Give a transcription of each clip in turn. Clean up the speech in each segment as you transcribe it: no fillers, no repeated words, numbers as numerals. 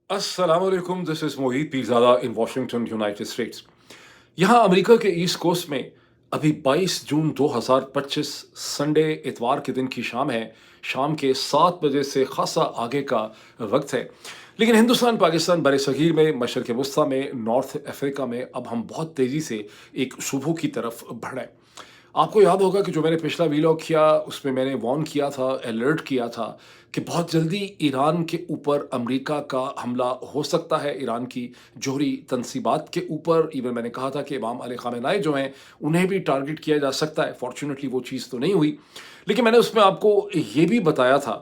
अस्सलाम वालेकुम, this is Mohit Pirzada in Washington, United states. यहाँ अमेरिका के ईस्ट कोस्ट में अभी 22 जून 2025 संडे इतवार के दिन की शाम है। शाम के 7 बजे से ख़ासा आगे का वक़्त है। लेकिन हिंदुस्तान, पाकिस्तान, बरसग़ीर में, मशरिक़ वुस्ता में, नॉर्थ अफ्रीका में अब हम बहुत तेज़ी से एक सुबह की तरफ बढ़ रहे हैं। आपको याद होगा कि जो मैंने पिछला वीलॉग किया उसमें मैंने वार्न किया था, अलर्ट किया था कि बहुत जल्दी ईरान के ऊपर अमेरिका का हमला हो सकता है, ईरान की जोहरी तनसीबात के ऊपर। इवन मैंने कहा था कि इमाम अली ख़ामेनी जो हैं उन्हें भी टारगेट किया जा सकता है। फॉर्चुनेटली वो चीज़ तो नहीं हुई, लेकिन मैंने उसमें आपको ये भी बताया था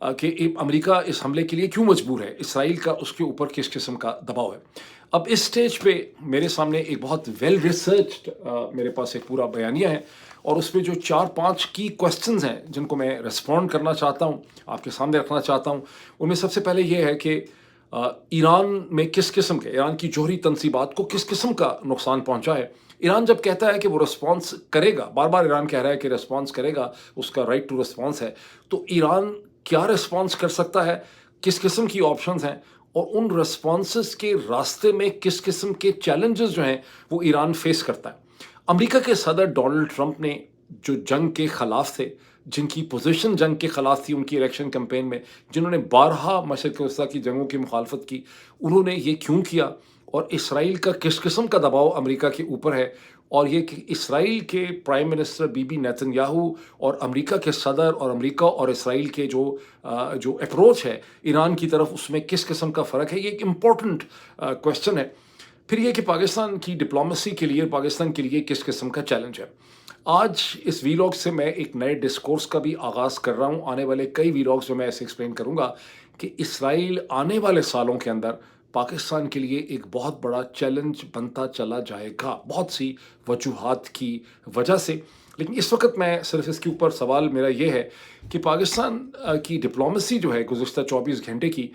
कि अमेरिका इस हमले के लिए क्यों मजबूर है, इसराइल का उसके ऊपर किस किस्म का दबाव है। अब इस स्टेज पे मेरे सामने एक बहुत वेल रिसर्च्ड मेरे पास एक पूरा बयानिया है, और उसमें जो 4-5 की क्वेश्चंस हैं जिनको मैं रिस्पॉन्ड करना चाहता हूँ, आपके सामने रखना चाहता हूँ। उनमें सबसे पहले ये है कि ईरान में किस किस्म के, ईरान की जोहरी तनसीबात को किस किस्म का नुकसान पहुंचा है। ईरान जब कहता है कि वो रिस्पॉन्स करेगा, बार बार ईरान कह रहा है कि रिस्पॉन्स करेगा, उसका राइट टू रिस्पॉन्स है, तो ईरान क्या रिस्पॉन्स कर सकता है, किस किस्म की ऑप्शंस हैं, और उन रिस्पॉन्सेस के रास्ते में किस किस्म के चैलेंजेस जो हैं वो ईरान फेस करता है। अमेरिका के सदर डोनाल्ड ट्रंप ने जो जंग के खिलाफ थे, जिनकी पोजीशन जंग के खिलाफ थी उनकी इलेक्शन कैंपेन में, जिन्होंने बारहा मशरिक़ वस्ता की जंगों की मुखालफत की, उन्होंने ये क्यों किया, और इसराइल का किस किस्म का दबाव अमेरिका के ऊपर है, और ये कि इसराइल के प्राइम मिनिस्टर बीबी नेतन्याहू और अमेरिका के सदर और अमेरिका और इसराइल के जो अप्रोच है ईरान की तरफ, उसमें किस किस्म का फ़र्क है। ये एक इम्पॉर्टेंट क्वेश्चन है। फिर ये कि पाकिस्तान की डिप्लोमेसी के लिए, पाकिस्तान के लिए किस किस्म का चैलेंज है। आज इस वीलॉग से मैं एक नए डिस्कोर्स का भी आगाज़ कर रहा हूँ। आने वाले कई वीलॉग्स में मैं ऐसे एक्सप्लेन करूँगा कि इसराइल आने वाले सालों के अंदर पाकिस्तान के लिए एक बहुत बड़ा चैलेंज बनता चला जाएगा, बहुत सी वजूहात की वजह से। लेकिन इस वक्त मैं सिर्फ इसके ऊपर सवाल मेरा ये है कि पाकिस्तान की डिप्लोमेसी जो है गुज़िश्ता 24 घंटे की,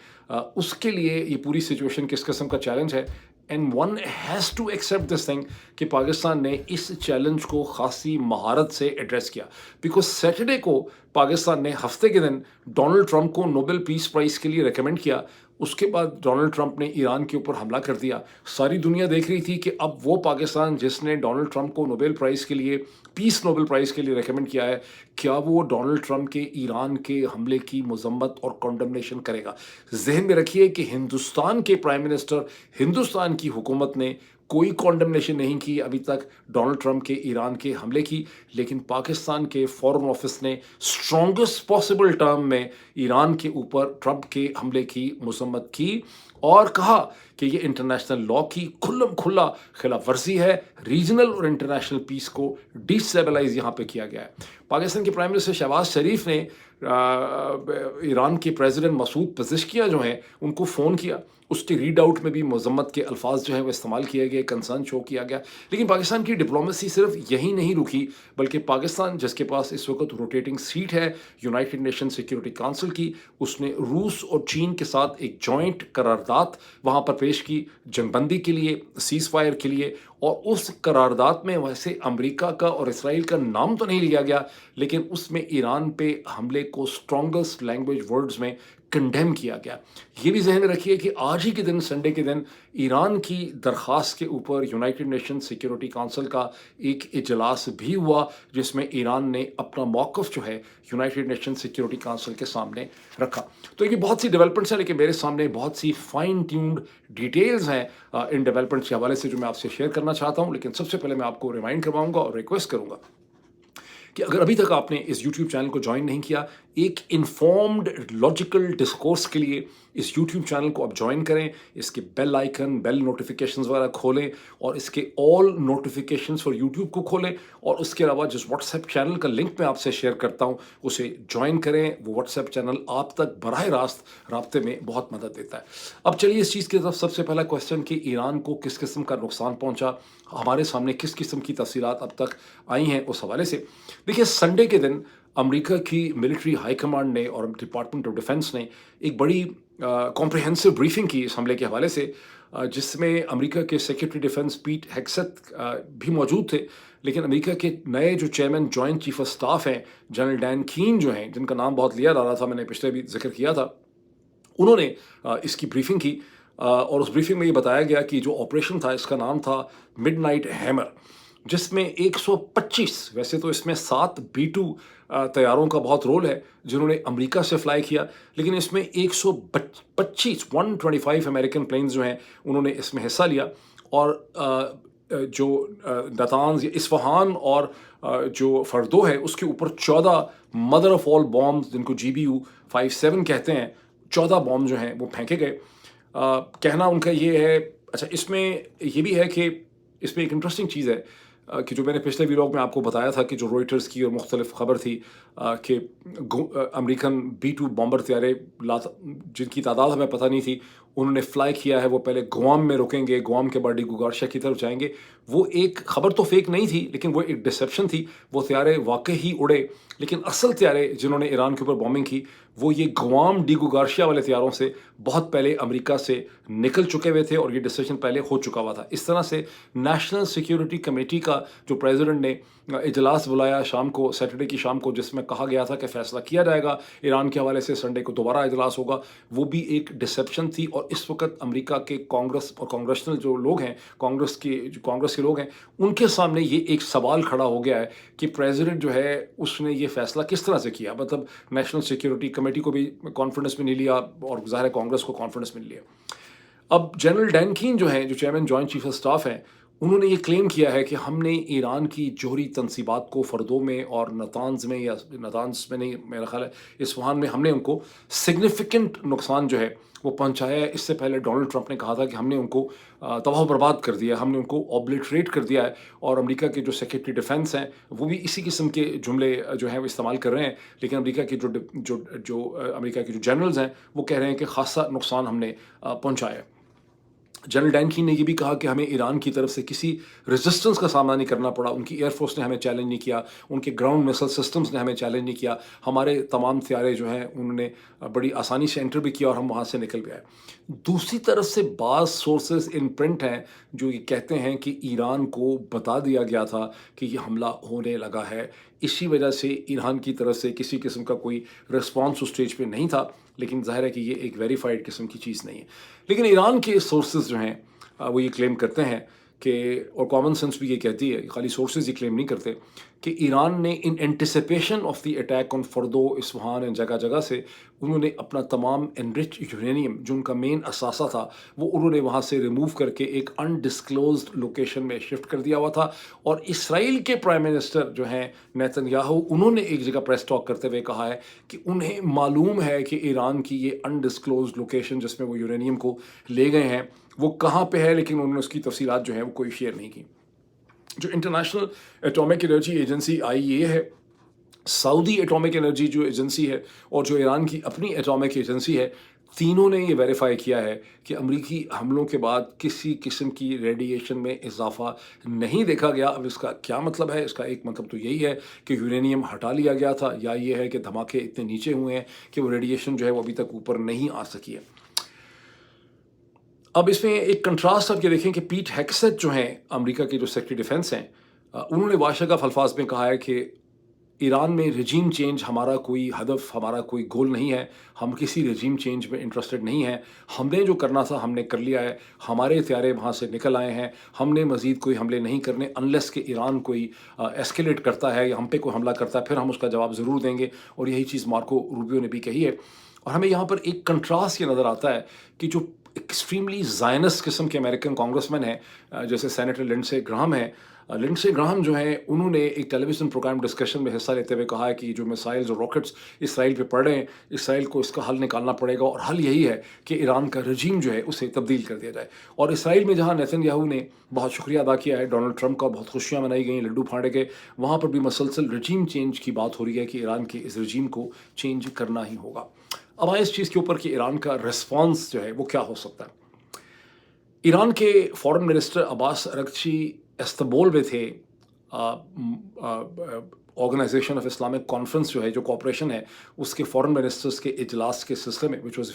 उसके लिए ये पूरी सिचुएशन किस किस्म का चैलेंज है। And one has to accept this thing कि पाकिस्तान ने इस चैलेंज को खासी महारत से एड्रेस किया, बिकॉज सैटरडे को पाकिस्तान ने हफ्ते के दिन डोनाल्ड ट्रंप को नोबेल पीस प्राइज़ के लिए रिकमेंड किया। उसके बाद डोनाल्ड ट्रंप ने ईरान के ऊपर हमला कर दिया। सारी दुनिया देख रही थी कि अब वो पाकिस्तान जिसने डोनाल्ड ट्रंप को नोबेल प्राइज़ के लिए, पीस नोबेल प्राइज़ के लिए रिकमेंड किया है, क्या वो डोनाल्ड ट्रंप के ईरान के हमले की मजम्मत और कॉन्डमनेशन करेगा। जहन में रखिए कि हिंदुस्तान के प्राइम मिनिस्टर, हिंदुस्तान की हुकूमत ने कोई कॉन्डमनेशन नहीं की अभी तक डोनाल्ड ट्रंप के ईरान के हमले की, लेकिन पाकिस्तान के फॉरेन ऑफिस ने स्ट्रॉन्गेस्ट पॉसिबल टर्म में ईरान के ऊपर ट्रंप के हमले की मजम्मत की, और कहा कि ये इंटरनेशनल लॉ की खुल्लम खुल्ला खिलाफ वर्जी है, रीजनल और इंटरनेशनल पीस को डिस्टेबलाइज यहाँ पे किया गया है। पाकिस्तान के प्राइम मिनिस्टर शहबाज शरीफ ने ईरान के प्रेसिडेंट मसूद पज़ेश्कियां जो हैं उनको फ़ोन किया, उसके रीड आउट में भी मजम्मत के अल्फाज जो हैं वो इस्तेमाल किए गए, कंसर्न शो किया गया। लेकिन पाकिस्तान की डिप्लोमेसी सिर्फ यही नहीं रुकी, बल्कि पाकिस्तान जिसके पास इस वक्त रोटेटिंग सीट है यूनाइटेड नेशन सिक्योरिटी काउंसिल की, उसने रूस और चीन के साथ एक जॉइंट करारदाद वहाँ पर पेश की जंगबंदी के लिए, सीज़ फायर के लिए। और उस करारदाद में वैसे अमेरिका का और इसराइल का नाम तो नहीं लिया गया, लेकिन उसमें ईरान पे हमले को स्ट्रॉन्गेस्ट लैंग्वेज वर्ड्स में कंडेम किया गया। ये भी जहन में रखिए कि आज ही के दिन, संडे के दिन, ईरान की दरख्वास्त के ऊपर यूनाइटेड नेशन सिक्योरिटी काउंसिल का एक इजलास भी हुआ, जिसमें ईरान ने अपना मौक़िफ़ जो है यूनाइटेड नेशन सिक्योरिटी काउंसिल के सामने रखा। तो ये बहुत सी डेवलपमेंट्स हैं, लेकिन मेरे सामने बहुत सी फाइन ट्यून्ड डिटेल्स हैं इन डेवलपमेंट्स के हवाले से जो मैं आपसे शेयर करना चाहता हूँ। लेकिन सबसे पहले मैं आपको रिमाइंड करवाऊँगा और रिक्वेस्ट करूँगा कि अगर अभी तक आपने इस यूट्यूब चैनल को ज्वाइन नहीं किया, एक इन्फॉर्म्ड लॉजिकल डिस्कोर्स के लिए इस यूट्यूब चैनल को आप ज्वाइन करें, इसके बेल आइकन, बेल नोटिफिकेशंस वगैरह खोलें, और इसके ऑल नोटिफिकेशंस फॉर यूट्यूब को खोलें, और उसके अलावा जिस व्हाट्सएप चैनल का लिंक मैं आपसे शेयर करता हूं उसे ज्वाइन करें। वो व्हाट्सएप चैनल आप तक बराह रास्त राब्ते में बहुत मदद देता है। अब चलिए इस चीज़ की तरफ, सबसे पहला क्वेश्चन कि ईरान को किस किस्म का नुकसान पहुँचा, हमारे सामने किस किस्म की तफसीलात अब तक आई हैं, उस हवाले से देखिए। संडे के दिन अमेरिका की मिलिट्री हाई कमांड ने और डिपार्टमेंट ऑफ डिफेंस ने एक बड़ी कॉम्प्रिहेंसिव ब्रीफिंग की इस हमले के हवाले से, जिसमें अमेरिका के सेक्रेटरी डिफेंस पीट हेग्सेथ भी मौजूद थे। लेकिन अमेरिका के नए जो chairman joint chief of staff हैं, जनरल डैन कीन जो हैं, जिनका नाम बहुत लिया जा रहा था, मैंने पिछले भी जिक्र किया था, उन्होंने इसकी ब्रीफिंग की और उस ब्रीफिंग में ये बताया गया कि जो ऑपरेशन था इसका नाम था मिडनाइट हैमर, जिसमें 125, वैसे तो इसमें 7 B-2 तैयारों का बहुत रोल है जिन्होंने अमेरिका से फ्लाई किया, लेकिन इसमें 125 अमेरिकन प्लेन्स जो हैं उन्होंने इसमें हिस्सा लिया। और जो नतान्ज या इस्फहान और जो फरदो है उसके ऊपर 14 मदर ऑफ ऑल बॉम्ब्स, जिनको GBU-57 कहते हैं, 14 बॉम्ब जो हैं वो फेंके गए। कहना उनका ये है। अच्छा, इसमें ये भी है कि इसमें एक इंटरेस्टिंग चीज़ है कि जो मैंने पिछले व्लॉग में आपको बताया था कि जो रॉयटर्स की और मुख्तलिफ खबर थी कि अमेरिकन B-2 बॉम्बर तैयारे जिनकी तादाद हमें पता नहीं थी, उन्होंने फ्लाई किया है। वो पहले गुआम में रुकेंगे, गुआम के बाद डिगुगार्शिया की तरफ जाएंगे। वो एक खबर तो फेक नहीं थी, लेकिन वो एक डिसेप्शन थी। वो तैयारे वाकई ही उड़े, लेकिन असल तैयारे जिन्होंने ईरान के ऊपर बॉम्बिंग की वो ये गुआम डिगुगार्शिया वाले तैयारों से बहुत पहले अमेरिका से निकल चुके हुए थे और ये डिसीजन पहले हो चुका हुआ था। इस तरह से नेशनल सिक्योरिटी कमेटी का जो प्रेसिडेंट ने इजलास बुलाया शाम को, सैटरडे की शाम को, जिसमें कहा गया था कि फैसला किया जाएगा ईरान के हवाले से, संडे को दोबारा इजलास होगा, वो भी एक डिसेप्शन थी। और इस वक्त अमेरिका के कांग्रेस और कांग्रेशनल जो लोग हैं, कांग्रेस के लोग हैं, उनके सामने ये एक सवाल खड़ा हो गया है कि प्रेसिडेंट जो है उसने ये फैसला किस तरह से किया। मतलब नेशनल सिक्योरिटी कमेटी को भी कॉन्फिडेंस में नहीं लिया और ज़ाहिर है कांग्रेस को कॉन्फिडेंस में नहीं लिया। अब जनरल डैन कीन जो हैं, जो chairman joint chief of staff हैं, उन्होंने ये क्लेम किया है कि हमने ईरान की जोहरी तनसीबात को फर्दों में और नतान्ज में, या नतान्ज में नहीं, मेरा ख्याल है इस्फहान में, हमने उनको सिग्निफिकेंट नुकसान जो है वो पहुंचाया है। इससे पहले डोनाल्ड ट्रंप ने कहा था कि हमने उनको तबाह बर्बाद कर दिया, हमने उनको ऑब्लिटरेट कर दिया है। और अमेरिका के जो सेक्रेटरी डिफेंस हैं वो भी इसी किस्म के जुमले जो हैं वो इस्तेमाल कर रहे हैं। लेकिन अमेरिका के अमेरिका के जो जनरल्स हैं वो कह रहे हैं कि खासा नुकसान हमने पहुंचाया है। जनरल डैन कीन ने ये भी कहा कि हमें ईरान की तरफ से किसी रेजिस्टेंस का सामना नहीं करना पड़ा। उनकी एयरफोर्स ने हमें चैलेंज नहीं किया, उनके ग्राउंड मिसाइल सिस्टम्स ने हमें चैलेंज नहीं किया। हमारे तमाम तैयारे जो हैं उन्होंने बड़ी आसानी से एंटर भी किया और हम वहाँ से निकल गए। दूसरी तरफ से बाज़ सोर्सेज इन प्रिंट हैं जो ये कहते हैं कि ईरान को बता दिया गया था कि ये हमला होने लगा है, इसी वजह से ईरान की तरफ से किसी किस्म का कोई रिस्पॉन्स उस स्टेज पे नहीं था। लेकिन जाहिर है कि ये एक वेरीफाइड किस्म की चीज़ नहीं है। लेकिन ईरान के सोर्सेज जो हैं वो ये क्लेम करते हैं कि, और कॉमन सेंस भी ये कहती है, खाली सोर्सेज ये क्लेम नहीं करते, कि ईरान ने in anticipation of the attack on फर्दो, Isfahan and जगह जगह से उन्होंने अपना तमाम एनरिच यूरेनियम जो उनका मेन असासा था वो उन्होंने वहाँ से रिमूव करके एक अनडिस्क्लोज्ड लोकेशन में शिफ्ट कर दिया हुआ था। और इसराइल के प्राइम मिनिस्टर जो हैं नेतन्याहू, उन्होंने एक जगह प्रेस टॉक करते हुए कहा है कि उन्हें मालूम है कि ईरान की ये अनडिस्क्लोज्ड लोकेशन जिसमें वो यूरेनियम को ले गए हैं वो कहाँ पे है, लेकिन उन्होंने उसकी तफसीलात जो हैं वो कोई शेयर नहीं की। जो international atomic energy agency IAEA है, सऊदी एटॉमिक एनर्जी जो एजेंसी है, और जो ईरान की अपनी एटॉमिक एजेंसी है, तीनों ने ये वेरीफाई किया है कि अमरीकी हमलों के बाद किसी किस्म की रेडिएशन में इजाफा नहीं देखा गया। अब इसका क्या मतलब है? इसका एक मतलब तो यही है कि यूरेनियम हटा लिया गया था, या ये है कि धमाके इतने नीचे हुए हैं कि वो रेडिएशन जो है वो अभी तक ऊपर नहीं आ सकी है। अब इसमें एक कंट्रास्ट आप ये देखें कि पीट हेगसेथ जो हैं अमेरिका के जो सेक्रेटरी डिफेंस हैं, उन्होंने वाशगफ अल्फाज में कहा है कि ईरान में रजीम चेंज हमारा कोई हदफ, हमारा कोई गोल नहीं है, हम किसी रजीम चेंज में इंटरेस्टेड नहीं हैं। हमने जो करना था हमने कर लिया है, हमारे तैयारे वहाँ से निकल आए हैं, हमने मज़ीद कोई हमले नहीं करने। अनलेस कि ईरान कोई एस्केलेट करता है या हम पे कोई हमला करता है, फिर हम उसका जवाब ज़रूर देंगे। और यही चीज़ मार्को रूबियो ने भी कही है। और हमें यहाँ पर एक कंट्रास्ट ये नज़र आता है कि जो एक्सट्रीमली ज़ायनिस्ट किस्म के अमेरिकन कांग्रेसमैन हैं, जैसे सेनेटर लिंडसे ग्राहम हैं, लिंडसे ग्राहम जो हैं उन्होंने एक टेलीविज़न प्रोग्राम डिस्कशन में हिस्सा लेते हुए कहा है कि जो मिसाइल्स और रॉकेट्स इसराइल पे पड़ रहे हैं, इसराइल को इसका हल निकालना पड़ेगा, और हल यही है कि ईरान का रजीम जो है उसे तब्दील कर दिया जाए। और इसराइल में जहाँ नेतन्याहू ने बहुत शुक्रिया अदा किया है डोनाल्ड ट्रंप का, बहुत खुशियाँ मनाई गई, लड्डू फाड़े गए, वहाँ पर भी मसलसल रजीम चेंज की बात हो रही है कि ईरान के इस रजीम को चेंज करना ही होगा। अब आए इस चीज़ के ऊपर कि ईरान का रिस्पॉन्स जो है वो क्या हो सकता है। ईरान के फॉरेन मिनिस्टर अब्बास अरगची इस्तांबुल में थे ऑर्गेनाइजेशन ऑफ इस्लामिक कॉन्फ्रेंस जो है, जो कॉपरेशन है, उसके फॉरेन मिनिस्टर्स के इजलास के सिलसिले में, विच वॉज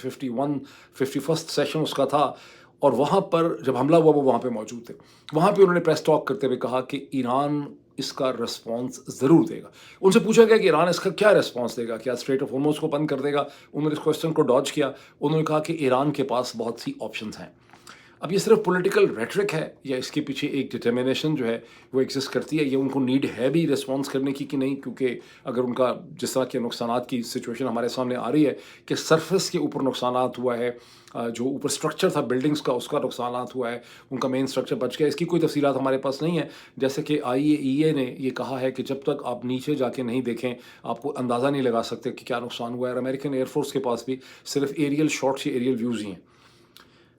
51st सेशन उसका था। और वहाँ पर जब हमला हुआ वो वहाँ पे मौजूद थे। वहाँ पे उन्होंने प्रेस टॉक करते हुए कहा कि ईरान اس کا رسپانس ضرور دے گا. ان سے پوچھا گیا کہ ایران اس کا کیا رسپانس دے گا, کیا اسٹریٹ آف ہارموز کو بند کر دے گا. انہوں نے اس کوشچن کو ڈاج کیا. انہوں نے کہا کہ ایران کے پاس بہت سی آپشنز ہیں. اب یہ صرف پولیٹیکل ریٹرک ہے یا اس کے پیچھے ایک ڈٹرمنیشن جو ہے وہ ایگزسٹ کرتی ہے, یا ان کو نیڈ ہے بھی رسپانس کرنے کی کہ نہیں, کیونکہ اگر ان کا جس طرح کے نقصانات کی سچویشن ہمارے سامنے آ رہی ہے کہ سرفس کے اوپر نقصانات ہوا ہے, جو اوپر اسٹرکچر تھا بلڈنگس کا اس کا نقصانات ہوا ہے, ان کا مین اسٹرکچر بچ گیا, اس کی کوئی تفصیلات ہمارے پاس نہیں ہے. جیسے کہ IAEA نے یہ کہا ہے کہ جب تک آپ نیچے جا کے نہیں دیکھیں آپ کو اندازہ نہیں لگا سکتے کہ کیا نقصان ہوا ہے. اور امریکن ایئر فورس کے پاس بھی صرف ایریل شاٹس یا ایریل ویوز ہی ہیں.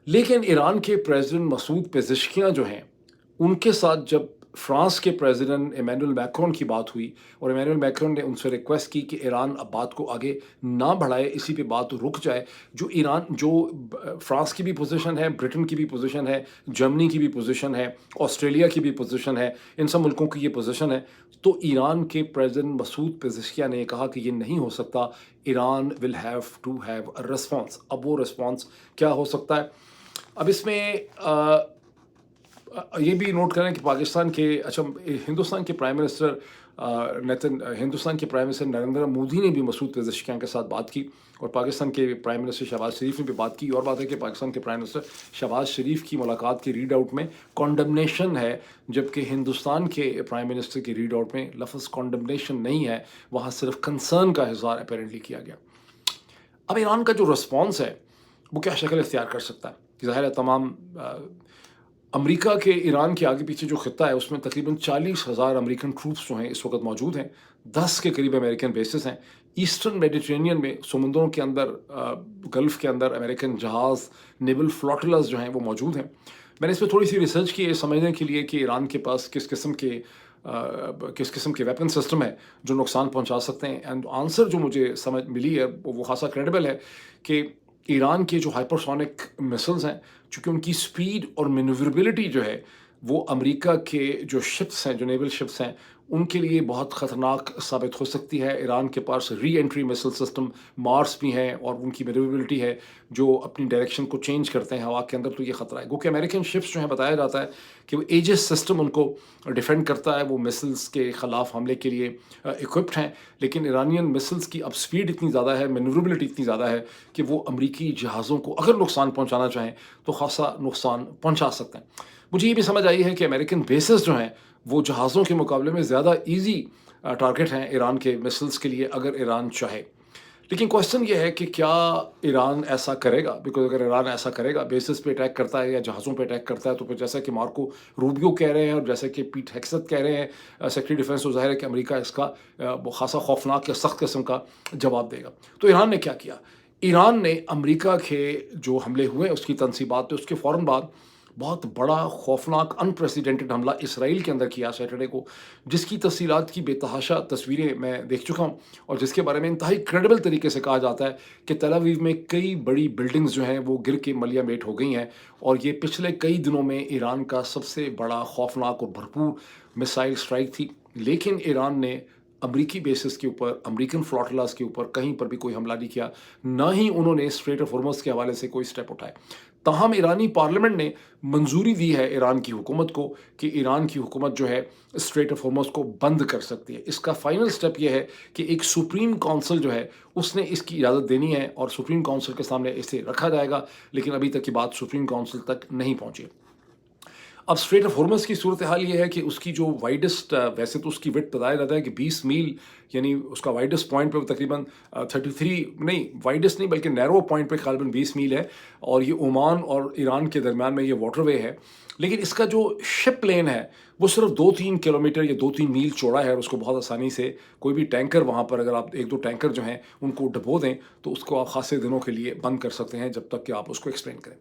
لیکن ایران کے پریزیڈنٹ مسعود پزشکیاں جو ہیں, ان کے ساتھ جب فرانس کے پریزیڈنٹ ایمینول میکرون کی بات ہوئی اور ایمینول میکرون نے ان سے ریکویسٹ کی کہ ایران اب بات کو آگے نہ بڑھائے, اسی پہ بات رک جائے, جو فرانس کی بھی پوزیشن ہے, برٹن کی بھی پوزیشن ہے, جرمنی کی بھی پوزیشن ہے, آسٹریلیا کی بھی پوزیشن ہے, ان سب ملکوں کی یہ پوزیشن ہے, تو ایران کے پریزیڈنٹ مسعود پزشکیاں نے کہا کہ یہ نہیں ہو سکتا, Iran will have to have a response. اب وہ رسپانس کیا ہو سکتا ہے؟ اب اس میں یہ بھی نوٹ کریں کہ پاکستان کے ہندوستان کے پرائم منسٹر نریندر مودی نے بھی مسعود پزشکیان کے ساتھ بات کی, اور پاکستان کے پرائم منسٹر شہباز شریف نے بھی بات کی. اور بات ہے کہ پاکستان کے پرائم منسٹر شہباز شریف کی ملاقات کے ریڈ آؤٹ میں کانڈمنیشن ہے, جبکہ ہندوستان کے پرائم منسٹر کے ریڈ آؤٹ میں لفظ کانڈمنیشن نہیں ہے, وہاں صرف کنسرن کا اظہار اپیرنٹلی کیا گیا. اب ایران کا جو رسپانس ہے وہ کیا شکل اختیار کر سکتا ہے؟ ظاہر ہے تمام امریکہ کے ایران کے آگے پیچھے جو خطہ ہے اس میں تقریباً 40,000 امریکن ٹروپس جو ہیں اس وقت موجود ہیں, 10 کے قریب امریکن بیسز ہیں. ایسٹرن میڈیٹرینین میں سمندروں کے اندر, گلف کے اندر امریکن جہاز, نیول فلوٹلز جو ہیں وہ موجود ہیں. میں نے اس پہ تھوڑی سی ریسرچ کی ہے سمجھنے کے لیے کہ ایران کے پاس کس قسم کے ویپن سسٹم ہے جو نقصان پہنچا سکتے ہیں. اینڈ آنسر جو مجھے سمجھ ملی ہے وہ خاصا کریڈیبل ہے کہ ایران کے جو ہائپرسونک مسلز ہیں, چونکہ ان کی سپیڈ اور مینیوربلٹی جو ہے وہ امریکہ کے جو شپس ہیں, جو نیول شپس ہیں, ان کے لیے بہت خطرناک ثابت ہو سکتی ہے. ایران کے پاس ری انٹری مسل سسٹم مارس بھی ہیں, اور ان کی مینیوربلٹی ہے جو اپنی ڈائریکشن کو چینج کرتے ہیں ہوا کے اندر, تو یہ خطرہ ہے. گوکہ امریکن شپس جو ہیں بتایا جاتا ہے کہ وہ ایجس سسٹم ان کو ڈیفینڈ کرتا ہے, وہ مسلس کے خلاف حملے کے لیے اکوپڈ ہیں. لیکن ایرانین مسلس کی اب سپیڈ اتنی زیادہ ہے, مینیوربلٹی اتنی زیادہ ہے کہ وہ امریکی جہازوں کو اگر نقصان پہنچانا چاہیں تو خاصا نقصان پہنچا سکتے ہیں. مجھے یہ بھی سمجھ آئی ہے کہ امریکن بیسز جو ہیں وہ جہازوں کے مقابلے میں زیادہ ایزی ٹارگٹ ہیں ایران کے مسلس کے لیے اگر ایران چاہے. لیکن کوشچن یہ ہے کہ کیا ایران ایسا کرے گا؟ بیکاز اگر ایران ایسا کرے گا, بیسز پہ اٹیک کرتا ہے یا جہازوں پہ اٹیک کرتا ہے, تو پھر جیسا کہ مارکو روبیو کہہ رہے ہیں اور جیسا کہ پیٹ ہیکسٹ کہہ رہے ہیں سیکرٹری ڈیفینس, تو ظاہر ہے کہ امریکہ اس کا خاصا خوفناک یا سخت قسم کا جواب دے گا. تو ایران نے کیا کیا؟ ایران نے امریکہ کے جو حملے ہوئے اس کی تنصیبات اس کے فوراً بعد بہت بڑا خوفناک انپریسیڈنٹڈ حملہ اسرائیل کے اندر کیا سیٹرڈے کو, جس کی تفصیلات کی بے تحاشا تصویریں میں دیکھ چکا ہوں, اور جس کے بارے میں انتہائی کریڈیبل طریقے سے کہا جاتا ہے کہ تل اویو میں کئی بڑی بلڈنگز جو ہیں وہ گر کے ملیہ میٹ ہو گئی ہیں, اور یہ پچھلے کئی دنوں میں ایران کا سب سے بڑا خوفناک اور بھرپور میسائل اسٹرائک تھی. لیکن ایران نے امریکی بیسز کے اوپر, امریکن فلاٹلاز کے اوپر کہیں پر بھی کوئی حملہ نہیں کیا, نہ ہی انہوں نے اسٹریٹ آف ہارمز کے حوالے سے کوئی سٹیپ اٹھائے. تاہم ایرانی پارلیمنٹ نے منظوری دی ہے ایران کی حکومت کو کہ ایران کی حکومت جو ہے اسٹریٹ آف ہارمز کو بند کر سکتی ہے. اس کا فائنل سٹیپ یہ ہے کہ ایک سپریم کونسل جو ہے اس نے اس کی اجازت دینی ہے, اور سپریم کونسل کے سامنے اسے رکھا جائے گا. لیکن ابھی تک کی بات سپریم کونسل تک نہیں پہنچی. اب اسٹریٹ آف ہارمز کی صورتحال یہ ہے کہ اس کی جو وائڈسٹ, ویسے تو اس کی وڈتھ بتایا جاتا ہے کہ 20 میل, یعنی اس کا وائڈسٹ پوائنٹ پہ تقریباً 33 نہیں, وائڈسٹ نہیں بلکہ نیرو پوائنٹ پہ غالباً 20 میل ہے, اور یہ عمان اور ایران کے درمیان میں یہ واٹر وے ہے. لیکن اس کا جو شپ لین ہے وہ صرف 2-3 کلومیٹر یا 2-3 میل چوڑا ہے, اور اس کو بہت آسانی سے کوئی بھی ٹینکر وہاں پر, اگر آپ 1-2 ٹینکر جو ہیں ان کو ڈبو دیں تو اس کو آپ خاصے دنوں کے لیے بند کر سکتے ہیں جب تک کہ آپ اس کو ایکسپلین کریں.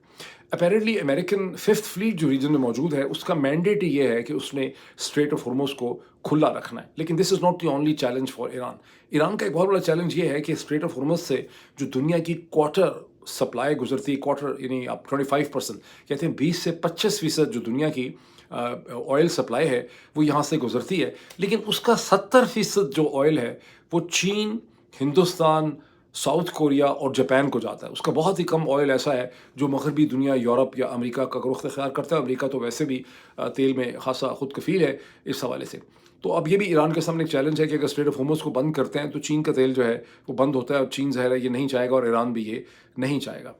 اپیرنٹلی امریکن 5th فلیٹ جو ریجن میں موجود ہے اس کا مینڈیٹ یہ ہے کہ اس نے اسٹریٹ آف ہارمز کو کھلا رکھنا ہے. لیکن this is not the only challenge for Iran. Iran کا ایک بہت بڑا چیلنج یہ ہے کہ اسٹریٹ آف ہارمز سے جو دنیا کی کوارٹر سپلائی گزرتی ہے, کوارٹر یعنی آپ 25%, کہتے ہیں 20 سے 25% جو دنیا کی آئل سپلائی ہے وہ یہاں سے گزرتی ہے. لیکن اس کا 70% جو آئل ہے وہ چین, ہندوستان, साउथ कोरिया और जापान को जाता है। उसका बहुत ही कम ऑयल ऐसा है जो मगरबी दुनिया, यूरोप या अमेरिका का रुख इख्तियार करता है। अमेरिका तो वैसे भी तेल में खासा खुद कफील है इस हवाले से। तो अब ये भी ईरान के सामने एक चैलेंज है कि अगर स्ट्रेट ऑफ होर्मुज़ को बंद करते हैं तो चीन का तेल जो है वो बंद होता है, और चीन ज़ाहिर है ये नहीं चाहेगा और ईरान भी ये नहीं चाहेगा।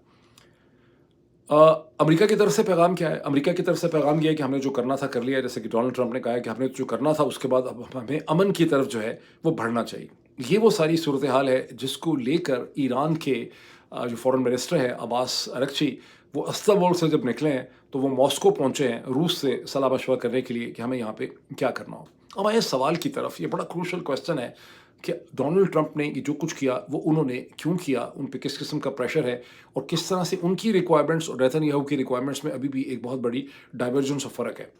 अमेरिका की तरफ से पैगाम क्या है? अमेरिका की तरफ से पैगाम ये है कि हमने जो करना था कर लिया है। जैसे कि डोनाल्ड ट्रंप ने कहा है कि हमने जो करना था उसके बाद अब हमें अमन की तरफ जो है वो बढ़ना चाहिए। ये वो सारी सूरत हाल है जिसको लेकर ईरान के जो फॉरेन मिनिस्टर है अब्बास अरगची, वो इस्तांबुल से जब निकले हैं तो वो मॉस्को पहुंचे हैं रूस से सलाह मशवरा करने के लिए कि हमें यहाँ पे क्या करना हो। अब आए सवाल की तरफ। ये बड़ा क्रूशल क्वेश्चन है कि डोनाल्ड ट्रंप ने ये जो कुछ किया वो उन्होंने क्यों किया, उन पे किस किस्म का प्रेशर है, और किस तरह से उनकी रिक्वायरमेंट्स और नेतन्याहू की रिक्वायरमेंट्स में अभी भी एक बहुत बड़ी डाइवर्जेंस ऑफ फ़र्क है।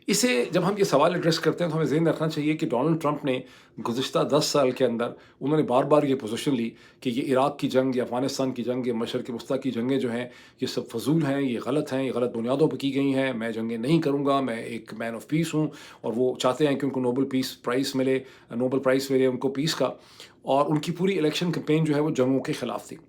इसे जब हम ये सवाल एड्रेस करते हैं तो हमें ज़हन रखना चाहिए कि डोनाल्ड ट्रंप ने गुज़िश्ता 10 साल के अंदर उन्होंने बार बार ये पोजीशन ली कि ये इराक़ की जंग, या अफ़गानिस्तान की जंग, या मशरक़ वस्ता की जंगें जो हैं ये सब फजूल हैं, ये गलत हैं, ये गलत बुनियादों पर की गई हैं, मैं जंगें नहीं करूँगा, मैं एक मैन ऑफ पीस हूँ। और वो चाहते हैं कि उनको नोबल प्राइज़ मिले उनको पीस का। और उनकी पूरी इलेक्शन कैंपेन जो है वो जंगों के ख़िलाफ़ थी।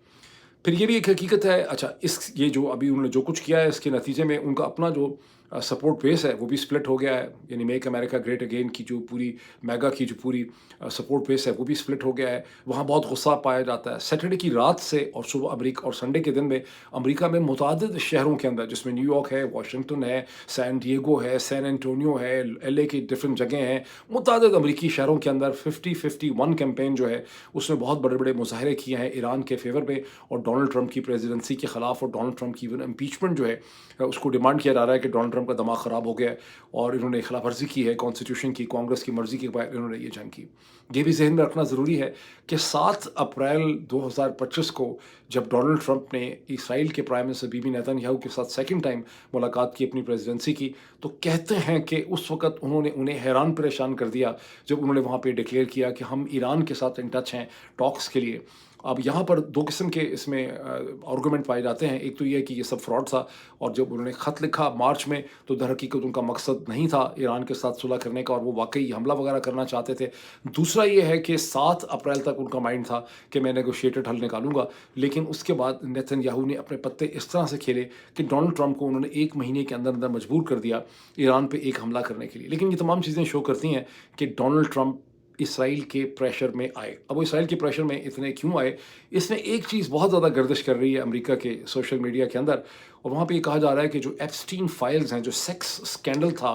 फिर ये भी एक हकीकत है, अच्छा इस ये जो अभी उन्होंने जो कुछ किया है इसके नतीजे में उनका अपना जो सपोर्ट बेस है वो भी स्प्लिट हो गया है। यानी मेक अमेरिका ग्रेट अगेन की जो पूरी मैगा की जो पूरी सपोर्ट बेस है वो भी स्प्लिट हो गया है। वहाँ बहुत गुस्सा पाया जाता है। सैटरडे की रात से और सुबह अमरीका और संडे के दिन में अमरीका में मुतअद्दिद शहरों के अंदर, जिसमें न्यूयॉर्क है, वाशिंगटन है, सैन डिएगो है, सैन एंटोनियो है, एलए की डिफरेंट जगह हैं, मुतअद्दिद अमरीकी शहरों के अंदर 50-51 कैंपेन जो है उसमें बहुत बड़े बड़े मुजाहरे किए हैं ईरान के फेवर में और डोनाल्ड ट्रंप की प्रेसिडेंसी के ख़िलाफ़। और डोनाल्ड ट्रंप की इवन इम्पीचमेंट जो है उसको डिमांड किया जा रहा है कि डोनाल्ड ट्रंप का दिमाग ख़राब हो गया है और इन्होंने खिलाफ वर्जी की है कॉन्स्टिट्यूशन की, कांग्रेस की मर्ज़ी के बाद इन्होंने ये जंग की। ये भी जहन में रखना ज़रूरी है कि 7 अप्रैल 2025 को जब डोनाल्ड ट्रंप ने इसराइल के प्राइम मिनिस्टर बीबी नेतन्याहू के साथ सेकंड टाइम मुलाकात की अपनी प्रेसिडेंसी की, तो कहते हैं कि उस वक्त उन्होंने उन्हें हैरान परेशान कर दिया जब उन्होंने वहाँ पे डिक्लेयर किया कि हम ईरान के साथ इन टच हैं टॉक्स के लिए। अब यहाँ पर दो किस्म के इसमें आर्गूमेंट पाए जाते हैं। एक तो ये है कि ये सब फ्रॉड था, और जब उन्होंने ख़त लिखा मार्च में तो दर हकीकत उनका मकसद नहीं था ईरान के साथ सुलह करने का, और वो वाकई हमला वगैरह करना चाहते थे। दूसरा ये है कि 7 अप्रैल तक उनका माइंड था कि मैं नेगोशिएटेड हल निकालूंगा, लेकिन उसके बाद नेतन्याहू ने अपने पत्ते इस तरह से खेले कि डोनाल्ड ट्रंप को उन्होंने 1 महीने के अंदर अंदर मजबूर कर दिया ईरान पर एक हमला करने के लिए। लेकिन ये तमाम चीज़ें शो करती हैं कि डोनाल्ड ट्रंप इसराइल के प्रेशर में आए। अब वो इसराइल के प्रेशर में इतने क्यों आए? इसमें एक चीज़ बहुत ज़्यादा गर्दिश कर रही है अमेरिका के सोशल मीडिया के अंदर, और वहाँ पे ये कहा जा रहा है कि जो एप्स्टीन फाइल्स हैं, जो सेक्स स्कैंडल था,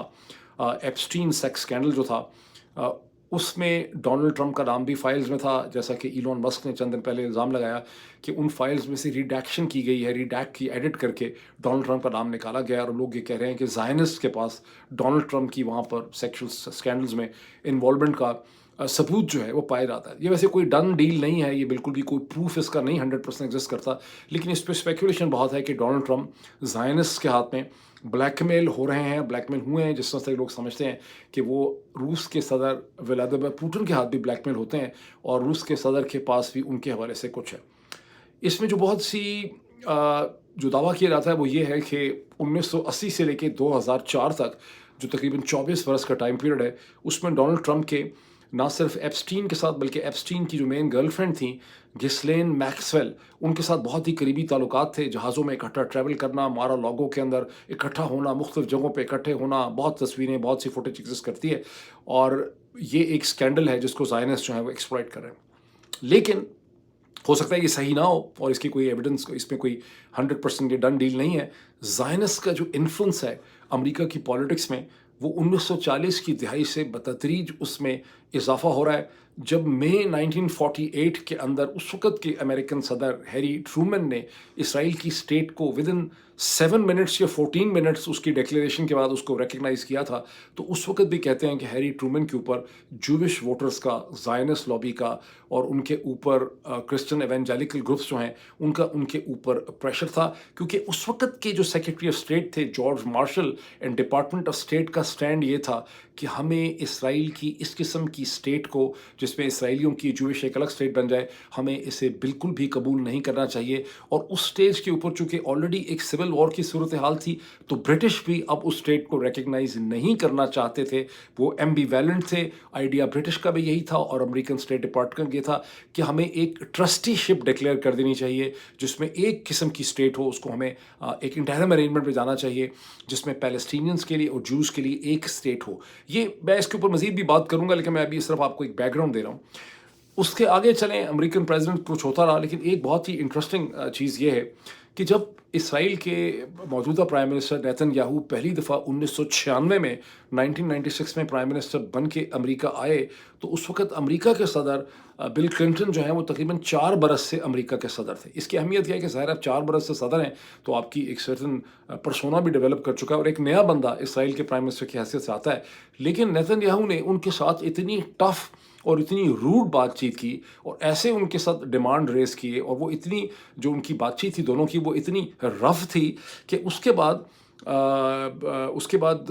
एप्स्टीन सेक्स स्कैंडल जो था, अ, उसमें डोनाल्ड ट्रंप का नाम भी फाइल्स में था। जैसा कि इलॉन मस्क ने चंद दिन पहले इल्ज़ाम लगाया कि उन फाइल्स में से रिडैक्शन की गई है, रिडैक्ट की एडिट करके डोनाल्ड ट्रंप का नाम निकाला गया, और लोग ये कह रहे हैं कि ज़ायनिस्ट के पास डोनाल्ड ट्रंप की वहाँ पर सेक्शुअल स्कैंडल्स में इन्वॉल्वमेंट का सबूत जो है वो पाया जाता है। ये वैसे कोई डन डील नहीं है, ये बिल्कुल भी कोई प्रूफ इसका नहीं 100% एग्जिस्ट करता, लेकिन इस पर स्पेकुलेशन बहुत है कि डोनाल्ड ट्रंप ज़ायनिस्ट के हाथ में ब्लैकमेल हो रहे हैं, ब्लैकमेल हुए हैं, जिस तरह से लोग समझते हैं कि वो रूस के सदर व्लादिमीर पुतिन के हाथ भी ब्लैकमेल होते हैं, और रूस के सदर के पास भी उनके हवाले से कुछ है। इसमें जो बहुत सी जो दावा किया जाता है वो ये है कि 1980 से लेकर 2004 तक जो तकरीबन 24 बरस का टाइम पीरियड है, उसमें डोनाल्ड ट्रंप के ना सिर्फ एप्स्टीन के साथ बल्कि एप्स्टीन की जो मेन गर्लफ्रेंड थी गिस्लेन मैक्सवेल, उनके साथ बहुत ही करीबी ताल्लुकात थे। जहाज़ों में इकट्ठा ट्रैवल करना, मारा लोगों के अंदर इकट्ठा होना, मुख्तलिफ जगहों पे इकट्ठे होना, बहुत तस्वीरें, बहुत सी फुटेज एग्जिस्ट करती है, और ये एक स्कैंडल है जिसको ज़ायनिस्ट जो है वो एक्सप्लॉइट कर रहे हैं। लेकिन हो सकता है ये सही ना हो, और इसकी कोई एविडेंस, इसमें कोई 100% ये डन डील नहीं है। ज़ायनिस्ट का जो इन्फ्लुएंस है अमेरिका की पॉलिटिक्स में, वो 1940 की दिहाई से बतदरीज उसमें इजाफा हो रहा है। जब मई 1948 के अंदर उस वक़्त के अमेरिकन सदर हैरी ट्रूमैन ने इसराइल की स्टेट को विदिन 7 मिनट्स या 14 मिनट्स उसकी डिक्लेरेशन के बाद उसको रिकग्नाइज़ किया था, तो उस वक़्त भी कहते हैं कि हैरी ट्रूमैन के ऊपर जूविश वोटर्स का, ज़ायनिस्ट लॉबी का, और उनके ऊपर क्रिश्चियन एवेंजेलिकल ग्रुप्स जो हैं उनका उनके ऊपर प्रेशर था, क्योंकि उस वक़्त के जो सेक्रेटरी ऑफ स्टेट थे George martial and department of state का स्टैंड ये था कि हमें इसराइल की इस किस्म की स्टेट को जिसमें इसराइलियों की जूइश एक अलग स्टेट बन जाए, हमें इसे बिल्कुल भी कबूल नहीं करना चाहिए। और उस स्टेज के ऊपर चूंकि ऑलरेडी एक सिविल वॉर की सूरत हाल थी, तो ब्रिटिश भी अब उस स्टेट को रिकग्नाइज नहीं करना चाहते थे, वो एम्बीवैलेंट थे। आइडिया ब्रिटिश का भी यही था और अमेरिकन स्टेट डिपार्टमेंट ये था कि हमें एक ट्रस्टीशिप डिक्लेयर कर देनी चाहिए जिसमें एक किस्म की स्टेट हो, उसको हमें एक इंटरम अरेंजमेंट में जाना चाहिए जिसमें पैलेस्टीनियंस के लिए और जूस के लिए एक स्टेट हो। ये मैं इसके ऊपर मजीद भी बात करूंगा, लेकिन मैं अभी सिर्फ आपको एक बैकग्राउंड दे रहा हूँ। उसके आगे चलें, अमेरिकन प्रेसिडेंट कुछ होता रहा, लेकिन एक बहुत ही इंटरेस्टिंग चीज़ ये है कि जब इसराइल के मौजूदा प्राइम मिनिस्टर नेतन्याहू पहली दफ़ा 1996 में 1996 में प्राइम मिनिस्टर बन के अमेरिका आए, तो उस वक्त अमेरिका के सदर बिल क्लिंटन जो हैं वो तकरीबन 4 बरस से अमेरिका के सदर थे। इसकी अहमियत यह है कि ज़ाहिर आप 4 बरस से सदर हैं तो आपकी एक सर्टन पर्सोना भी डेवलप कर चुका है और एक नया बंदा इसराइल के प्राइम मिनिस्टर की हैसियत से आता है। लेकिन नेतन्याहू ने उनके साथ इतनी टफ और इतनी रूड बातचीत की और ऐसे उनके साथ डिमांड रेस किए, और वो इतनी जो उनकी बातचीत थी दोनों की वो इतनी रफ थी कि उसके बाद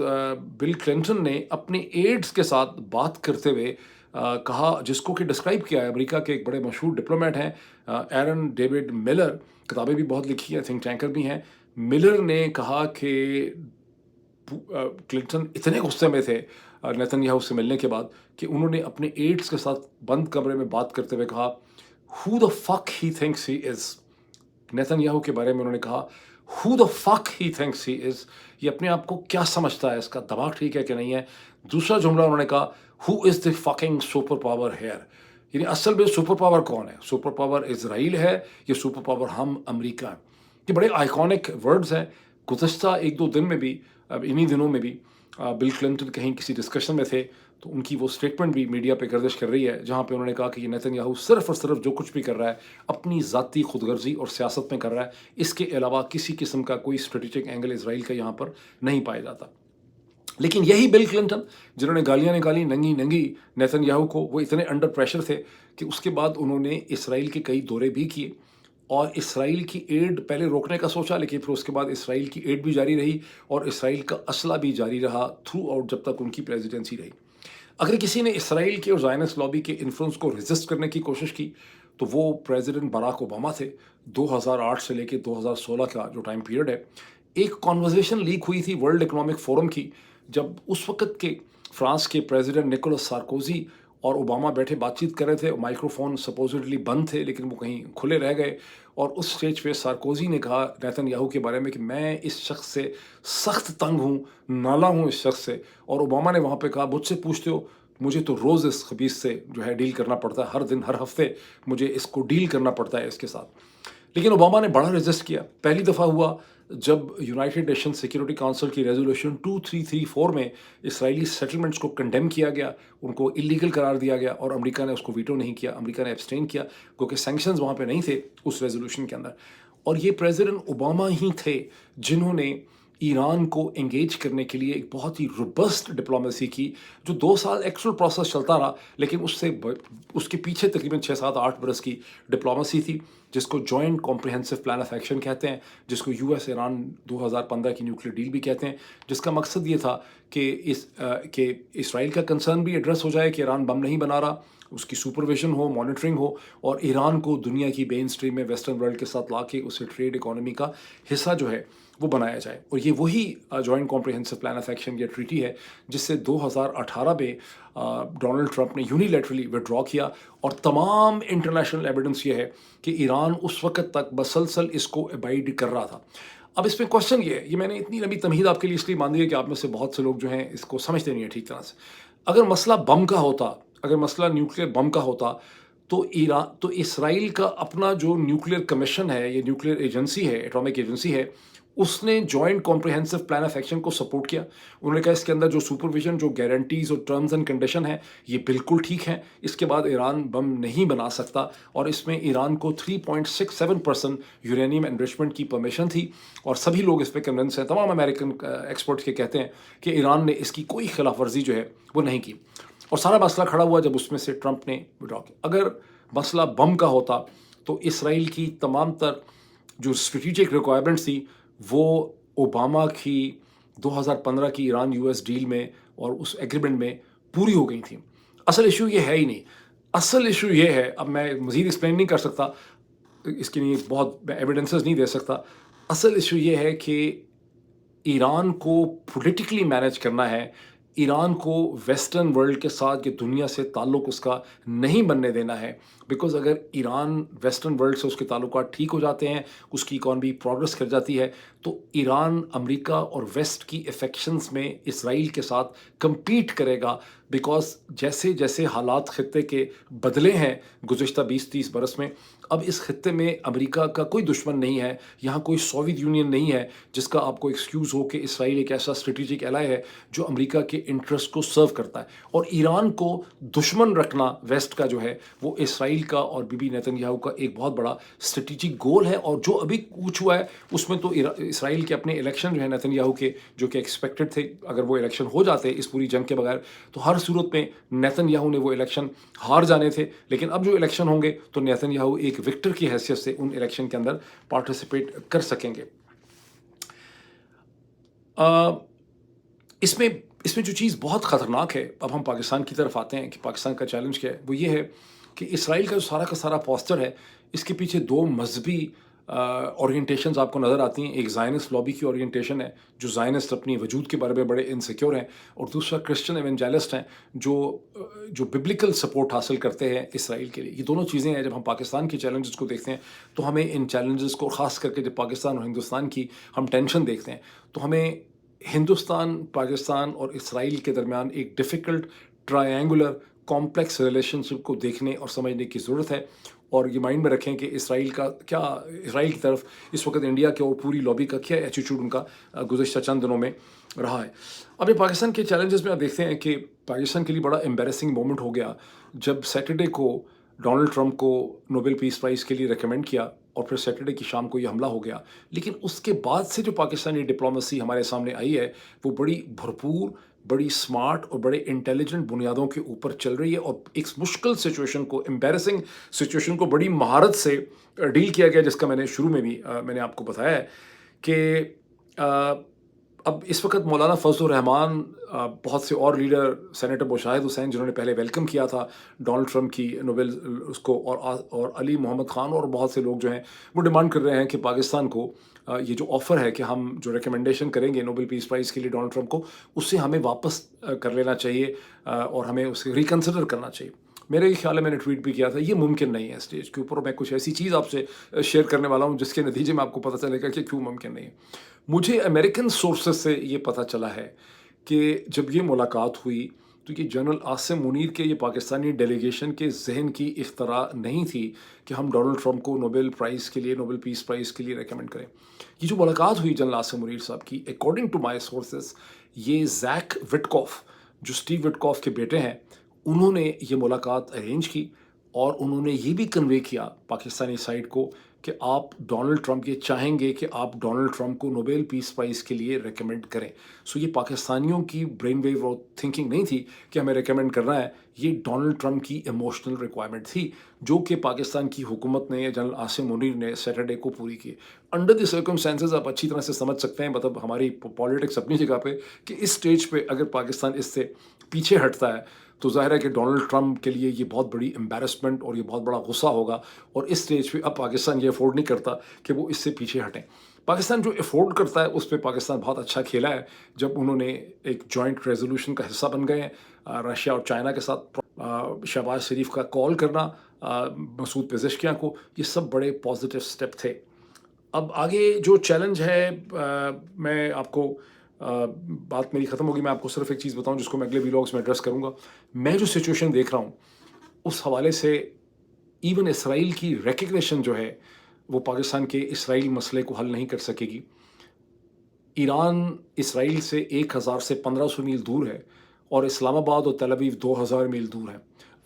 बिल क्लिंटन ने अपने एड्स के साथ बात करते हुए कहा, जिसको कि डिस्क्राइब किया है अमेरिका के एक बड़े मशहूर डिप्लोमेट हैं एरन डेविड मिलर, किताबें भी बहुत लिखी हैं, थिंक टैंकर भी हैं। मिलर ने कहा कि क्लिंटन इतने गुस्से में थे नेतन्याहू से मिलने के बाद कि उन्होंने अपने एड्स के साथ बंद कमरे में बात करते हुए कहा, who the fuck he thinks he is. Netanyahu के बारे में उन्होंने कहा, who the fuck he thinks he is, ये अपने आप को क्या समझता है, इसका दिमाग ठीक है कि नहीं है। दूसरा जुमला उन्होंने कहा, who is the fucking superpower here, यानी असल में सुपर पावर कौन है, सुपर पावर इजराइल है या सुपर पावर हम अमेरिका है। ये बड़े आइकॉनिक वर्ड्स हैं। गुज़श्ता एक दो दिन में भी, अब इन्हीं दिनों में भी बिल क्लिंटन कहीं किसी डिस्कशन में थे तो उनकी वो स्टेटमेंट भी मीडिया पे गर्दिश कर रही है, जहाँ पे उन्होंने कहा कि ये नेतन्याहू सिर्फ और सिर्फ जो कुछ भी कर रहा है अपनी ज़ाती खुदगर्जी और सियासत में कर रहा है, इसके अलावा किसी किस्म का कोई स्ट्रेटेजिक एंगल इसराइल का यहाँ पर नहीं पाया जाता। लेकिन यही बिल क्लिंटन जिन्होंने गालियाँ निकाली नंगी नंगी नेतन्याहू को, वो इतने अंडर प्रेशर थे कि उसके बाद उन्होंने इसराइल के कई दौरे भी किए और इसराइल की एड पहले रोकने का सोचा, लेकिन फिर उसके बाद इसराइल की एड भी जारी रही और इसराइल का असला भी जारी रहा थ्रू आउट जब तक उनकी प्रेसिडेंसी रही। अगर किसी ने इसराइल के और ज़ायनिस्ट लॉबी के इन्फ्लुएंस को रेजिस्ट करने की कोशिश की तो वो प्रेसिडेंट बराक ओबामा थे। 2008 से लेकर 2016 का जो टाइम पीरियड है, एक कॉन्वर्जेशन लीक हुई थी वर्ल्ड इकोनॉमिक फोरम की, जब उस वक्त के फ्रांस के प्रेसिडेंट निकोलस सार्कोजी और ओबामा बैठे बातचीत कर रहे थे। माइक्रोफोन सपोजिटली बंद थे लेकिन वो कहीं खुले रह गए और उस स्टेज पे सार्कोजी ने कहा नेतन्याहू के बारे में कि मैं इस शख्स से सख्त तंग हूँ, नाला हूँ इस शख्स से। और ओबामा ने वहाँ पे कहा, मुझसे पूछते हो, मुझे तो रोज़ इस खबीस से जो है डील करना पड़ता है, हर दिन हर हफ्ते मुझे इसको डील करना पड़ता है इसके साथ। लेकिन ओबामा ने बड़ा रेजिस्ट किया। पहली दफ़ा हुआ जब यूनाइटेड नेशन सिक्योरिटी काउंसिल की रेजोल्यूशन 2334 में इसराइली सेटलमेंट्स को कंडेम किया गया, उनको इलीगल करार दिया गया और अमेरिका ने उसको वीटो नहीं किया, अमेरिका ने एब्सटेन किया क्योंकि सैंक्शंस वहाँ पे नहीं थे उस रेजोल्यूशन के अंदर। और ये प्रेसिडेंट ओबामा ही थे जिन्होंने ईरान को एंगेज करने के लिए एक बहुत ही रोबस्ट डिप्लोमेसी की, जो 2 साल एक्चुअल प्रोसेस चलता रहा, लेकिन उसके पीछे तकरीबन 6, 7, 8 बरस की डिप्लोमेसी थी, जिसको joint comprehensive plan of action कहते हैं, जिसको यूएस ईरान 2015 की न्यूक्लियर डील भी कहते हैं, जिसका मकसद ये था कि इसराइल का कंसर्न भी एड्रेस हो जाए कि ईरान बम नहीं बना रहा, उसकी सुपरविजन हो, मॉनिटरिंग हो, और ईरान को दुनिया की मेन स्ट्रीम में वेस्टर्न वर्ल्ड के साथ ला के उसे ट्रेड इकोनॉमी का हिस्सा जो है वो बनाया जाए। और ये वही joint comprehensive plan of action या ट्रीटी है जिससे 2018 में डोनाल्ड ट्रंप ने यूनिलैटरली विड्रॉ किया। और तमाम इंटरनेशनल एविडेंस ये है कि ईरान उस वक्त तक मसलसल इसको अबाइड कर रहा था। अब इसमें क्वेश्चन ये मैंने इतनी लंबी तमहीद आपके लिए इसलिए मान दी है कि आप में से बहुत से लोग जो हैं इसको समझते नहीं है ठीक तरह से। अगर मसला बम का होता, अगर मसला न्यूक्लियर बम का होता, तो इसराइल का अपना जो न्यूक्लियर कमीशन है, ये न्यूक्लियर एजेंसी है, एटॉमिक एजेंसी है, उसने joint comprehensive plan of action को सपोर्ट किया। उन्होंने कहा इसके अंदर जो सुपरविजन, जो गारंटीज और टर्म्स एंड कंडीशन है ये बिल्कुल ठीक है, इसके बाद ईरान बम नहीं बना सकता। और इसमें ईरान को 3.67% यूरेनियम एनरिचमेंट की परमिशन थी और सभी लोग इस पर कन्विंस हैं, तमाम अमेरिकन एक्सपर्ट्स के कहते हैं कि ईरान ने इसकी कोई खिलाफ वर्जी जो है वो नहीं की। और सारा मसला खड़ा हुआ जब उसमें से ट्रंप ने विड्रॉ किया। अगर मसला बम का होता तो इसराइल की तमाम तर जो स्ट्रेटेजिक रिक्वायरमेंट्स थी वो ओबामा की 2015 की ईरान यूएस डील में और उस एग्रीमेंट में पूरी हो गई थी। اصل ایشو یہ ہے ہی نہیں. اصل ایشو یہ ہے، اب میں مزید ایکسپلین نہیں کر سکتا، اس کے لیے بہت میں ایویڈنسز نہیں دے سکتا. اصل ایشو یہ ہے کہ ایران کو پولیٹیکلی مینیج کرنا ہے، ایران کو ویسٹرن ورلڈ کے ساتھ یہ دنیا سے تعلق اس کا نہیں بننے دینا ہے. بیکاز اگر ایران ویسٹرن ورلڈ سے اس کے تعلقات ٹھیک ہو جاتے ہیں، اس کی اکانومی پروگرس کر جاتی ہے، تو ایران امریکہ اور ویسٹ کی افیکشنز میں اسرائیل کے ساتھ کمپیٹ کرے گا. بیکاز جیسے جیسے حالات خطے کے بدلے ہیں گزشتہ 20-30 برس میں، اب اس خطے میں امریکہ کا کوئی دشمن نہیں ہے، یہاں کوئی سوویت یونین نہیں ہے جس کا آپ کو ایکسکیوز ہو کہ اسرائیل ایک ایسا اسٹریٹجک ایلائی ہے جو امریکہ کے انٹرسٹ کو سرو کرتا ہے. اور ایران کو دشمن رکھنا ویسٹ کا جو ہے وہ اسرائیل کا اور بی بی نیتن یاہو کا ایک بہت بڑا اسٹریٹجک گول ہے. اور جو ابھی کچھ ہوا ہے اس میں تو اسرائیل کے اپنے الیکشن جو ہے نیتن یاہو کے، جو کہ ایکسپیکٹڈ تھے اگر وہ الیکشن ہو جاتے اس پوری جنگ کے بغیر، تو ہر صورت میں نیتن یاہو نے وہ الیکشن ہار جانے تھے. لیکن اب جو الیکشن ہوں گے تو نیتن یاہو ایک وکٹر کی حیثیت سے ان الیکشن کے اندر پارٹیسپیٹ کر سکیں گے. اس میں جو چیز بہت خطرناک ہے، اب ہم پاکستان کی طرف آتے ہیں کہ پاکستان کا چیلنج کیا ہے. وہ یہ ہے کہ اسرائیل کا جو سارا کا سارا پوسچر ہے، اس کے پیچھے دو مذہبی اورینٹیشنز آپ کو نظر آتی ہیں. ایک زائنسٹ لابی کی اورینٹیشن ہے، جو زائنسٹ اپنی وجود کے بارے میں بڑے انسیکیور ہیں، اور دوسرا کرسچن ایونجیلسٹ ہیں جو ببلیکل سپورٹ حاصل کرتے ہیں اسرائیل کے لیے. یہ دونوں چیزیں ہیں. جب ہم پاکستان کے چیلنجز کو دیکھتے ہیں تو ہمیں ان چیلنجز کو، خاص کر کے جب پاکستان اور ہندوستان کی ہم ٹینشن دیکھتے ہیں، تو ہمیں ہندوستان، پاکستان اور اسرائیل کے درمیان ایک ڈیفیکلٹ ٹرائنگولر کمپلیکس ریلیشن شپ کو دیکھنے اور سمجھنے کی ضرورت ہے. اور یہ مائنڈ میں رکھیں کہ اسرائیل کی طرف اس وقت انڈیا کے اور پوری لابی کا کیا ایٹیٹیوڈ ان کا گزشتہ چند دنوں میں رہا ہے. اب یہ پاکستان کے چیلنجز میں آپ دیکھتے ہیں کہ پاکستان کے لیے بڑا امبیرسنگ مومنٹ ہو گیا جب سیٹرڈے کو ڈونلڈ ٹرمپ کو نوبل پیس پرائز کے لیے ریکمینڈ کیا، اور پھر سیٹرڈے کی شام کو یہ حملہ ہو گیا. لیکن اس کے بعد سے جو پاکستانی ڈپلومیسی ہمارے سامنے آئی ہے، وہ بڑی بھرپور، بڑی سمارٹ اور بڑے انٹیلیجنٹ بنیادوں کے اوپر چل رہی ہے. اور ایک مشکل سچویشن کو، امبیرسنگ سچویشن کو بڑی مہارت سے ڈیل کیا گیا، جس کا میں نے شروع میں بھی میں نے آپ کو بتایا ہے کہ اب اس وقت مولانا فضل الرحمان، بہت سے اور لیڈر، سینیٹر بشاہد حسین جنہوں نے پہلے ویلکم کیا تھا ڈونلڈ ٹرمپ کی نوبل اس کو، اور علی محمد خان اور بہت سے لوگ جو ہیں وہ ڈیمانڈ کر رہے ہیں کہ پاکستان کو یہ جو آفر ہے کہ ہم جو ریکمنڈیشن کریں گے نوبل پیس پرائز کے لیے ڈونلڈ ٹرمپ کو، اس سے ہمیں واپس کر لینا چاہیے اور ہمیں اسے ریکنسیڈر کرنا چاہیے. میرے خیال ہے میں نے ٹویٹ بھی کیا تھا، یہ ممکن نہیں ہے اسٹیج کے اوپر. میں کچھ ایسی چیز آپ سے شیئر کرنے والا ہوں جس کے نتیجے میں آپ کو پتہ چلے گا کہ کیوں ممکن نہیں ہے. مجھے امریکن سورسز سے یہ پتہ چلا ہے کہ جب یہ ملاقات ہوئی تو یہ جنرل عاصم منیر کے، یہ پاکستانی ڈیلیگیشن کے ذہن کی اختراع نہیں تھی کہ ہم ڈونلڈ ٹرمپ کو نوبل پرائز کے لیے، نوبل پیس پرائز کے لیے ریکمینڈ کریں. یہ جو ملاقات ہوئی جنرل عاصم منیر صاحب کی، اکارڈنگ ٹو مائی سورسز، یہ زیک وٹکوف جو اسٹیو وٹکوف کے بیٹے ہیں، انہوں نے یہ ملاقات ارینج کی. اور انہوں نے یہ بھی کنوے کیا پاکستانی سائڈ کو کہ آپ ڈونلڈ ٹرمپ، یہ چاہیں گے کہ آپ ڈونلڈ ٹرمپ کو نوبل پیس پرائز کے لیے ریکمینڈ کریں. سو یہ پاکستانیوں کی برین ویو اور تھنکنگ نہیں تھی کہ ہمیں ریکمینڈ کرنا ہے، یہ ڈونلڈ ٹرمپ کی ایموشنل ریکوائرمنٹ تھی، جو کہ پاکستان کی حکومت نے، جنرل عاصم منیر نے سیٹرڈے کو پوری کی. انڈر دی سرکمسٹانسز آپ اچھی طرح سے سمجھ سکتے ہیں، مطلب ہماری پالیٹکس اپنی جگہ پہ، کہ اس سٹیج پہ اگر پاکستان اس سے پیچھے ہٹتا ہے تو ظاہر ہے کہ ڈونلڈ ٹرمپ کے لیے یہ بہت بڑی امبیرسمنٹ اور یہ بہت بڑا غصہ ہوگا. اور اس سٹیج پہ اب پاکستان یہ افورڈ نہیں کرتا کہ وہ اس سے پیچھے ہٹیں. پاکستان جو افورڈ کرتا ہے اس پہ پاکستان بہت اچھا کھیلا ہے جب انہوں نے ایک جوائنٹ ریزولوشن کا حصہ بن گئے ہیں رشیا اور چائنا کے ساتھ. شہباز شریف کا کال کرنا مسعود پزشکیاں کو، یہ سب بڑے پازیٹیو سٹیپ تھے. اب آگے جو چیلنج ہے، میں آپ کو بات میری ختم ہوگی، میں آپ کو صرف ایک چیز بتاؤں جس کو میں اگلے ویلاگس میں ایڈریس کروں گا. میں جو سچویشن دیکھ رہا ہوں اس حوالے سے، ایون اسرائیل کی ریکگنیشن جو ہے وہ پاکستان کے اسرائیل مسئلے کو حل نہیں کر سکے گی. ایران اسرائیل سے 1000 سے 1500 میل دور ہے، اور اسلام آباد اور تل ابیب 2000 میل دور ہے.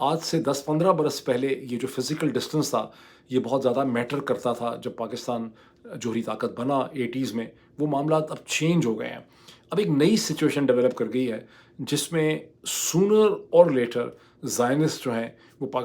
آج سے 10-15 برس پہلے یہ جو فزیکل ڈسٹنس تھا یہ بہت زیادہ میٹر کرتا تھا. جب پاکستان جوہری طاقت بنا 80s میں، وہ معاملات اب چینج ہو گئے ہیں. اب ایک نئی سچویشن ڈیولپ کر گئی ہے جس میں سونر اور لیٹر زائنسٹ جو ہیں وہ